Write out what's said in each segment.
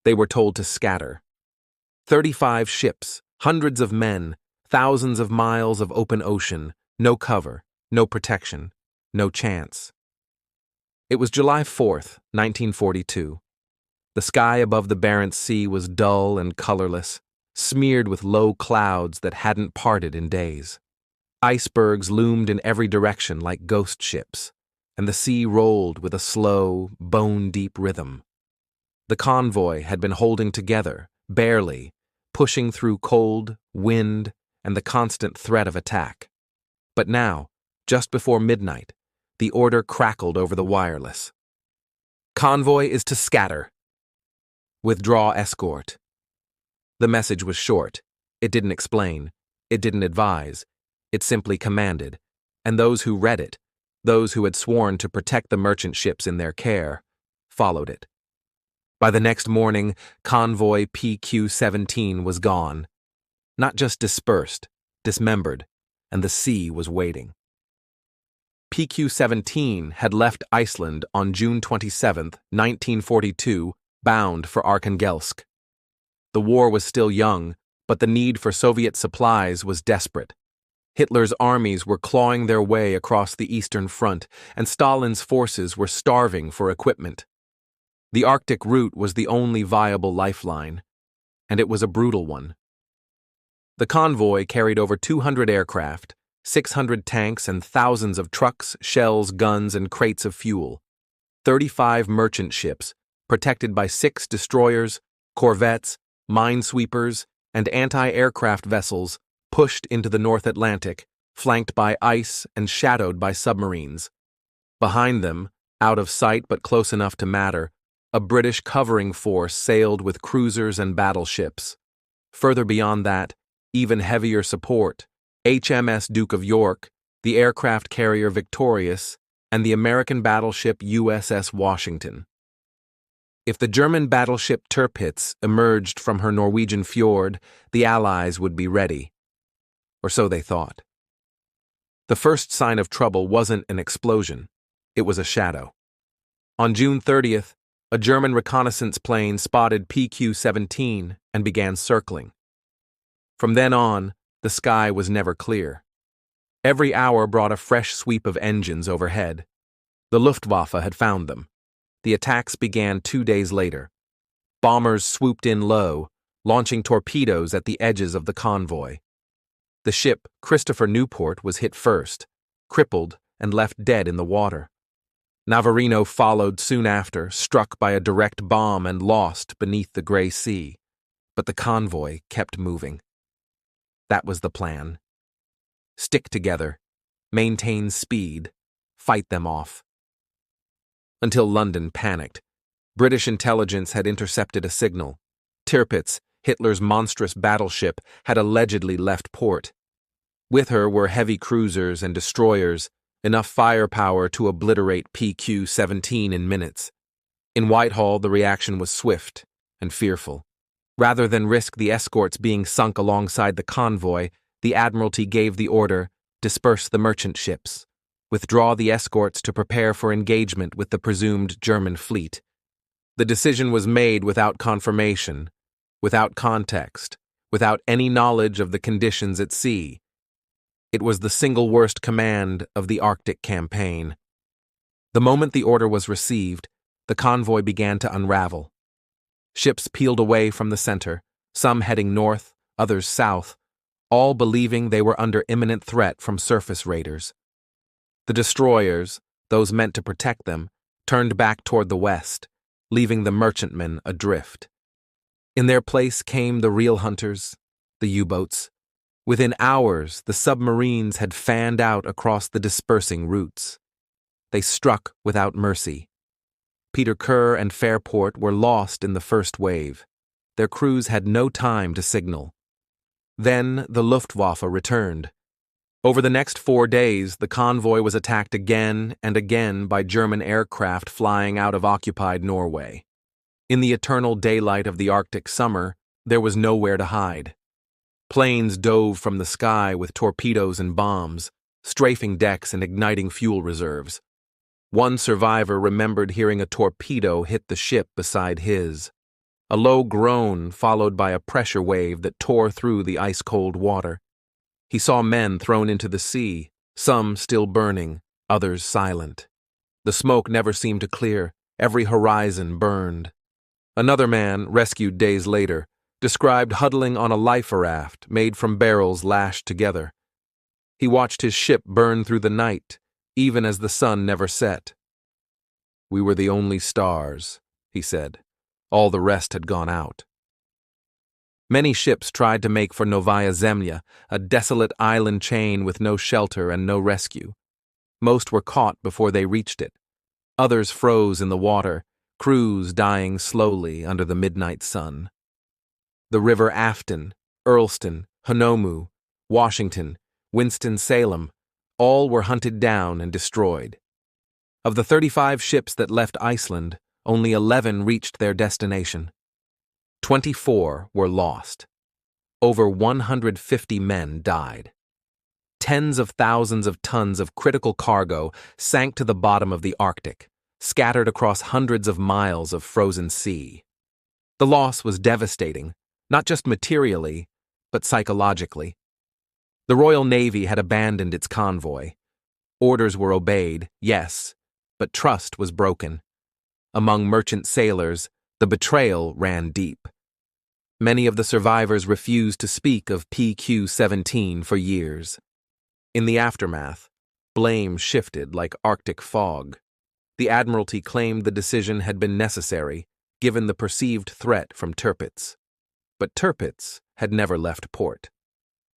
They were told to scatter. 35 ships, hundreds of men, thousands of miles of open ocean, no cover, no protection, no chance. It was July 4th, 1942. The sky above the Barents Sea was dull and colorless, smeared with low clouds that hadn't parted in days. Icebergs loomed in every direction like ghost ships, and the sea rolled with a slow, bone-deep rhythm. The convoy had been holding together, barely, pushing through cold, wind, and the constant threat of attack. But now, just before midnight, the order crackled over the wireless. Convoy is to scatter. Withdraw escort. The message was short. It didn't explain. It didn't advise. It simply commanded, and those who read it, those who had sworn to protect the merchant ships in their care, followed it. By the next morning, Convoy PQ 17 was gone. Not just dispersed, dismembered, and the sea was waiting. PQ 17 had left Iceland on June 27, 1942, bound for Arkhangelsk. The war was still young, but the need for Soviet supplies was desperate. Hitler's armies were clawing their way across the Eastern Front, and Stalin's forces were starving for equipment. The Arctic route was the only viable lifeline, and it was a brutal one. The convoy carried over 200 aircraft, 600 tanks, and thousands of trucks, shells, guns, and crates of fuel. 35 merchant ships, protected by 6 destroyers, corvettes, minesweepers, and anti-aircraft vessels, pushed into the North Atlantic, flanked by ice and shadowed by submarines. Behind them, out of sight but close enough to matter, a British covering force sailed with cruisers and battleships. Further beyond that, even heavier support, HMS Duke of York, the aircraft carrier Victorious, and the American battleship USS Washington. If the German battleship Tirpitz emerged from her Norwegian fjord, the Allies would be ready. Or so they thought. The first sign of trouble wasn't an explosion, it was a shadow. On June 30th, a German reconnaissance plane spotted PQ-17 and began circling. From then on, the sky was never clear. Every hour brought a fresh sweep of engines overhead. The Luftwaffe had found them. The attacks began 2 days later. Bombers swooped in low, launching torpedoes at the edges of the convoy. The ship, Christopher Newport, was hit first, crippled and left dead in the water. Navarino followed soon after, struck by a direct bomb and lost beneath the gray sea. But the convoy kept moving. That was the plan. Stick together, maintain speed, fight them off. Until London panicked. British intelligence had intercepted a signal. Tirpitz, Hitler's monstrous battleship, had allegedly left port. With her were heavy cruisers and destroyers, enough firepower to obliterate PQ-17 in minutes. In Whitehall, the reaction was swift and fearful. Rather than risk the escorts being sunk alongside the convoy, the Admiralty gave the order, disperse the merchant ships, withdraw the escorts to prepare for engagement with the presumed German fleet. The decision was made without confirmation, without context, without any knowledge of the conditions at sea. It was the single worst command of the Arctic campaign. The moment the order was received, the convoy began to unravel. Ships peeled away from the center, some heading north, others south, all believing they were under imminent threat from surface raiders. The destroyers, those meant to protect them, turned back toward the west, leaving the merchantmen adrift. In their place came the real hunters, the U-boats. Within hours, the submarines had fanned out across the dispersing routes. They struck without mercy. Peter Kerr and Fairport were lost in the first wave. Their crews had no time to signal. Then the Luftwaffe returned. Over the next 4 days, the convoy was attacked again and again by German aircraft flying out of occupied Norway. In the eternal daylight of the Arctic summer, there was nowhere to hide. Planes dove from the sky with torpedoes and bombs, strafing decks and igniting fuel reserves. One survivor remembered hearing a torpedo hit the ship beside his. A low groan followed by a pressure wave that tore through the ice-cold water. He saw men thrown into the sea, some still burning, others silent. The smoke never seemed to clear, every horizon burned. Another man, rescued days later, described huddling on a life raft made from barrels lashed together. He watched his ship burn through the night, even as the sun never set. "We were the only stars," he said. "All the rest had gone out." Many ships tried to make for Novaya Zemlya, a desolate island chain with no shelter and no rescue. Most were caught before they reached it. Others froze in the water, crews dying slowly under the midnight sun. The river Afton, Earlston, Honomu, Washington, Winston-Salem, all were hunted down and destroyed. Of the 35 ships that left Iceland, only 11 reached their destination. 24 were lost. Over 150 men died. Tens of thousands of tons of critical cargo sank to the bottom of the Arctic, scattered across hundreds of miles of frozen sea. The loss was devastating, not just materially, but psychologically. The Royal Navy had abandoned its convoy. Orders were obeyed, yes, but trust was broken. Among merchant sailors, the betrayal ran deep. Many of the survivors refused to speak of PQ-17 for years. In the aftermath, blame shifted like Arctic fog. The Admiralty claimed the decision had been necessary, given the perceived threat from Tirpitz. But Tirpitz had never left port.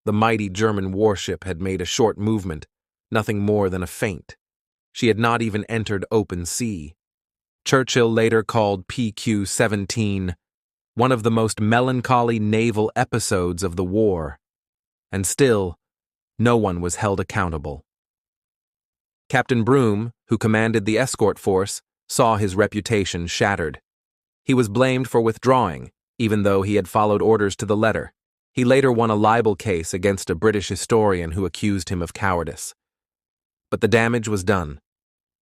The mighty German warship had made a short movement, nothing more than a feint. She had not even entered open sea. Churchill later called PQ-17 one of the most melancholy naval episodes of the war. And still, no one was held accountable. Captain Broom, who commanded the escort force, saw his reputation shattered. He was blamed for withdrawing, even though he had followed orders to the letter. He later won a libel case against a British historian who accused him of cowardice. But the damage was done.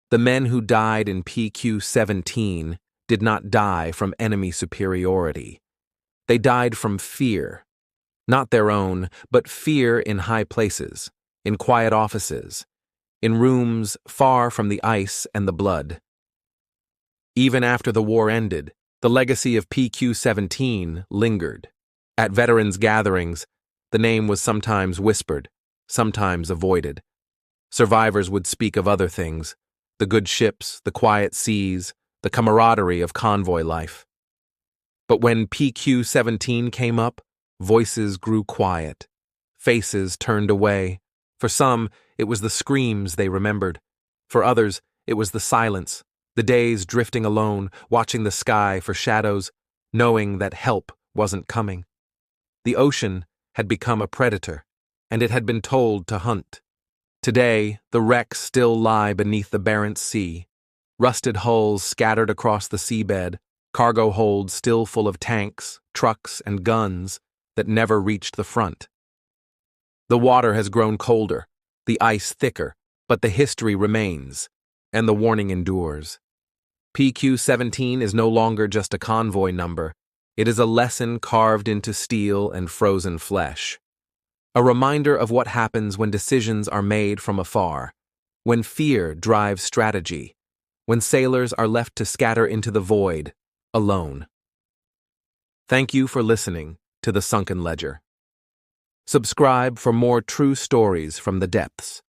The men who died in PQ-17 did not die from enemy superiority. They died from fear. Not their own, but fear in high places, in quiet offices, in rooms far from the ice and the blood. Even after the war ended, the legacy of PQ-17 lingered. At veterans' gatherings, the name was sometimes whispered, sometimes avoided. Survivors would speak of other things, the good ships, the quiet seas, the camaraderie of convoy life. But when PQ-17 came up, voices grew quiet. Faces turned away. For some, it was the screams they remembered. For others, it was the silence, the days drifting alone, watching the sky for shadows, knowing that help wasn't coming. The ocean had become a predator, and it had been told to hunt. Today, the wrecks still lie beneath the Barents Sea, rusted hulls scattered across the seabed, cargo holds still full of tanks, trucks, and guns that never reached the front. The water has grown colder, the ice thicker, but the history remains, and the warning endures. PQ-17 is no longer just a convoy number. It is a lesson carved into steel and frozen flesh. A reminder of what happens when decisions are made from afar, when fear drives strategy, when sailors are left to scatter into the void, alone. Thank you for listening to the Sunken Ledger. Subscribe for more true stories from the depths.